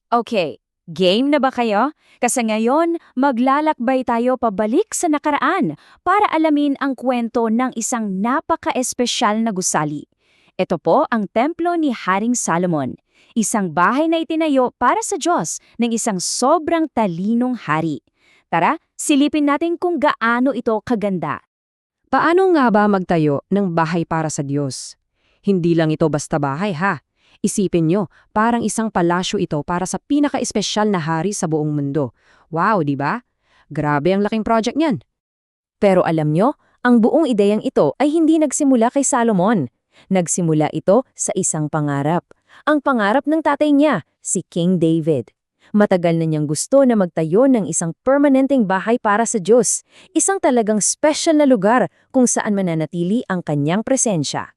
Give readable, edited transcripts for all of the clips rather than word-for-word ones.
Okay, game na ba kayo? Kasi ngayon, maglalakbay tayo pabalik sa nakaraan para alamin ang kwento ng isang napaka-espesyal na gusali. Ito po ang templo ni Haring Salomon, isang bahay na itinayo para sa Diyos ng isang sobrang talinong hari. Tara, silipin natin kung gaano ito kaganda. Paano nga ba magtayo ng bahay para sa Diyos? Hindi lang ito basta bahay ha. Isipin nyo, parang isang palasyo ito para sa pinaka-espesyal na hari sa buong mundo. Wow, di ba? Grabe ang laking project niyan. Pero alam nyo, ang buong ideyang ito ay hindi nagsimula kay Salomon. Nagsimula ito sa isang pangarap. Ang pangarap ng tatay niya, si King David. Matagal na niyang gusto na magtayo ng isang permanenteng bahay para sa Diyos, isang talagang special na lugar kung saan mananatili ang kanyang presensya.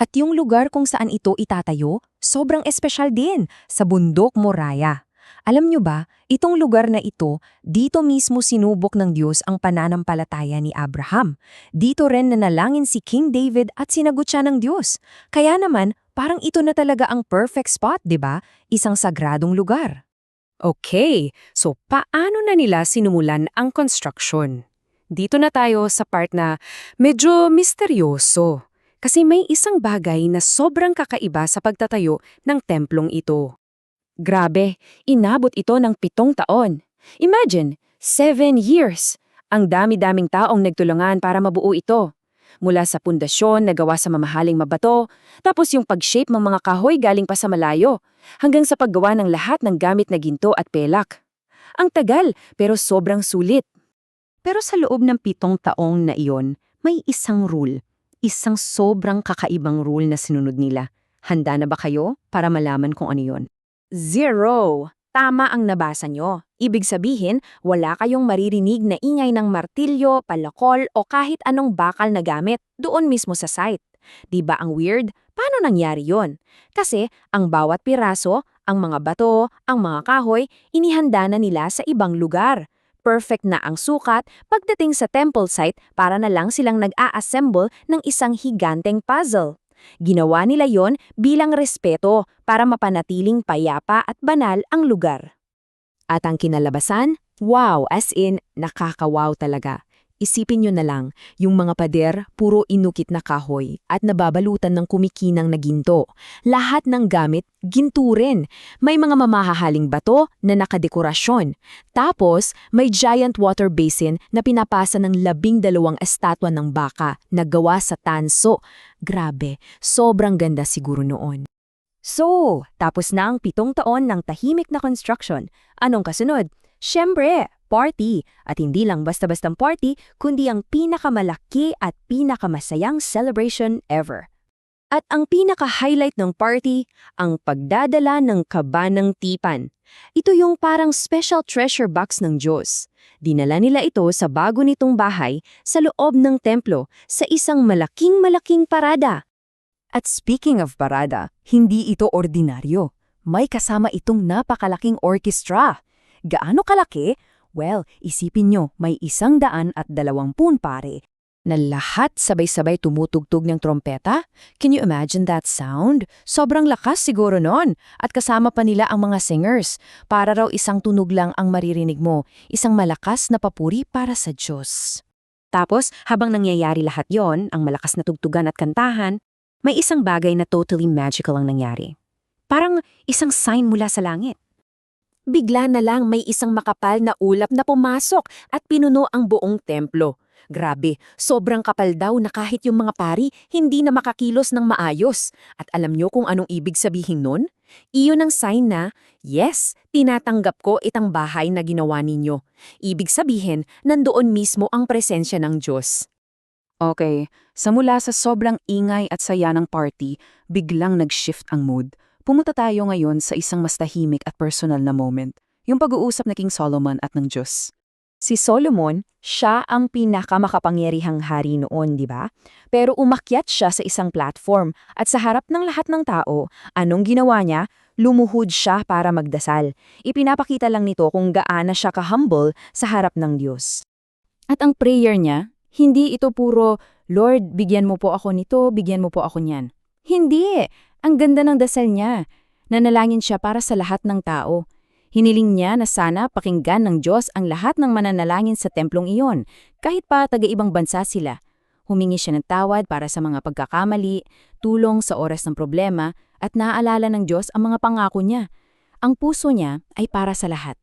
At yung lugar kung saan ito itatayo, sobrang espesyal din, sa bundok Moraya. Alam nyo ba, itong lugar na ito, dito mismo sinubok ng Diyos ang pananampalataya ni Abraham. Dito rin nanalangin si King David at sinagot siya ng Diyos. Kaya naman, parang ito na talaga ang perfect spot, di ba? Isang sagradong lugar. Okay, so paano na nila sinumulan ang construction? Dito na tayo sa part na medyo misteryoso. Kasi may isang bagay na sobrang kakaiba sa pagtatayo ng templong ito. Grabe, inabot ito ng 7 taon. Imagine, 7 years. Ang dami-daming taong nagtulungan para mabuo ito. Mula sa pundasyon na gawa sa mamahaling mabato, tapos yung pag-shape ng mga kahoy galing pa sa malayo, hanggang sa paggawa ng lahat ng gamit na ginto at pelak. Ang tagal, pero sobrang sulit. Pero sa loob ng 7 taong na iyon, may isang rule. Isang sobrang kakaibang rule na sinunod nila. Handa na ba kayo para malaman kung ano yon? 0. Tama ang nabasa nyo. Ibig sabihin, wala kayong maririnig na ingay ng martilyo, palakol o kahit anong bakal na gamit doon mismo sa site. Diba ang weird? Paano nangyari yon? Kasi ang bawat piraso, ang mga bato, ang mga kahoy, inihanda na nila sa ibang lugar. Perfect na ang sukat pagdating sa temple site para na lang silang nag-a-assemble ng isang higanteng puzzle. Ginawa nila yon bilang respeto para mapanatiling payapa at banal ang lugar. At ang kinalabasan? Wow, as in, nakakawaw talaga. Isipin nyo na lang, yung mga pader, puro inukit na kahoy at nababalutan ng kumikinang na ginto. Lahat ng gamit, ginto rin. May mga mamahahaling bato na nakadekorasyon. Tapos, may giant water basin na pinapasa ng 12 estatwa ng baka na gawa sa tanso. Grabe, sobrang ganda siguro noon. So, tapos na ang 7 taon ng tahimik na construction. Anong kasunod? Siyempre, party. At hindi lang basta-bastang party, kundi ang pinakamalaki at pinakamasayang celebration ever. At ang pinaka-highlight ng party, ang pagdadala ng kabanang tipan. Ito yung parang special treasure box ng Diyos. Dinala nila ito sa bago nitong bahay sa loob ng templo sa isang malaking-malaking parada. At speaking of parada, hindi ito ordinaryo. May kasama itong napakalaking orchestra. Gaano kalaki? Well, isipin nyo, may 120 pare na lahat sabay-sabay tumutugtog ng trompeta. Can you imagine that sound? Sobrang lakas siguro nun. At kasama pa nila ang mga singers. Para raw isang tunog lang ang maririnig mo, isang malakas na papuri para sa Diyos. Tapos, habang nangyayari lahat yon, ang malakas na tugtugan at kantahan, may isang bagay na totally magical ang nangyari. Parang isang sign mula sa langit. Bigla na lang may isang makapal na ulap na pumasok at pinuno ang buong templo. Grabe, sobrang kapal daw na kahit yung mga pari hindi na makakilos ng maayos. At alam nyo kung anong ibig sabihin nun? Iyon ang sign na, yes, tinatanggap ko itang bahay na ginawa ninyo. Ibig sabihin, nandoon mismo ang presensya ng Diyos. Okay, mula sa sobrang ingay at saya ng party, biglang nag-shift ang mood. Pumunta tayo ngayon sa isang mas tahimik at personal na moment, yung pag-uusap na King Solomon at ng Diyos. Si Solomon, siya ang pinakamakapangyarihang hari noon, di ba? Pero umakyat siya sa isang platform at sa harap ng lahat ng tao, anong ginawa niya? Lumuhod siya para magdasal. Ipinapakita lang nito kung gaano siya ka-humble sa harap ng Diyos. At ang prayer niya, hindi ito puro, Lord, bigyan mo po ako nito, bigyan mo po ako niyan. Hindi! Ang ganda ng dasal niya. Nanalangin siya para sa lahat ng tao. Hiniling niya na sana pakinggan ng Diyos ang lahat ng mananalangin sa templong iyon, kahit pa taga-ibang bansa sila. Humingi siya ng tawad para sa mga pagkakamali, tulong sa oras ng problema, at naaalala ng Diyos ang mga pangako niya. Ang puso niya ay para sa lahat.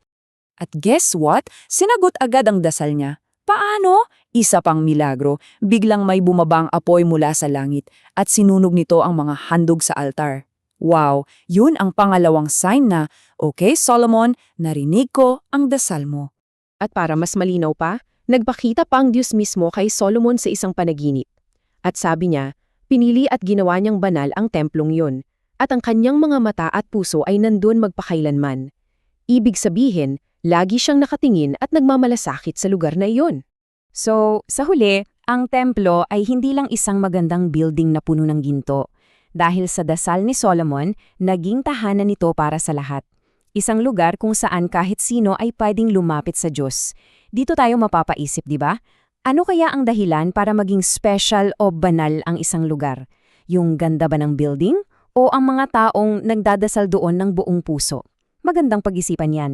At guess what? Sinagot agad ang dasal niya. Paano? Isa pang milagro, biglang may bumabang apoy mula sa langit at sinunog nito ang mga handog sa altar. Wow, yun ang pangalawang sign na, okay Solomon, narinig ko ang dasal mo. At para mas malinaw pa, nagpakita pa ang Diyos mismo kay Solomon sa isang panaginip. At sabi niya, pinili at ginawa niyang banal ang templong yun, at ang kanyang mga mata at puso ay nandun magpakailanman. Ibig sabihin, lagi siyang nakatingin at nagmamalasakit sa lugar na iyon. So, sa huli, ang templo ay hindi lang isang magandang building na puno ng ginto. Dahil sa dasal ni Solomon, naging tahanan nito para sa lahat. Isang lugar kung saan kahit sino ay pwedeng lumapit sa Diyos. Dito tayo mapapaisip, di ba? Ano kaya ang dahilan para maging special o banal ang isang lugar? Yung ganda ba ng building? O ang mga taong nagdadasal doon ng buong puso? Magandang pag-isipan yan.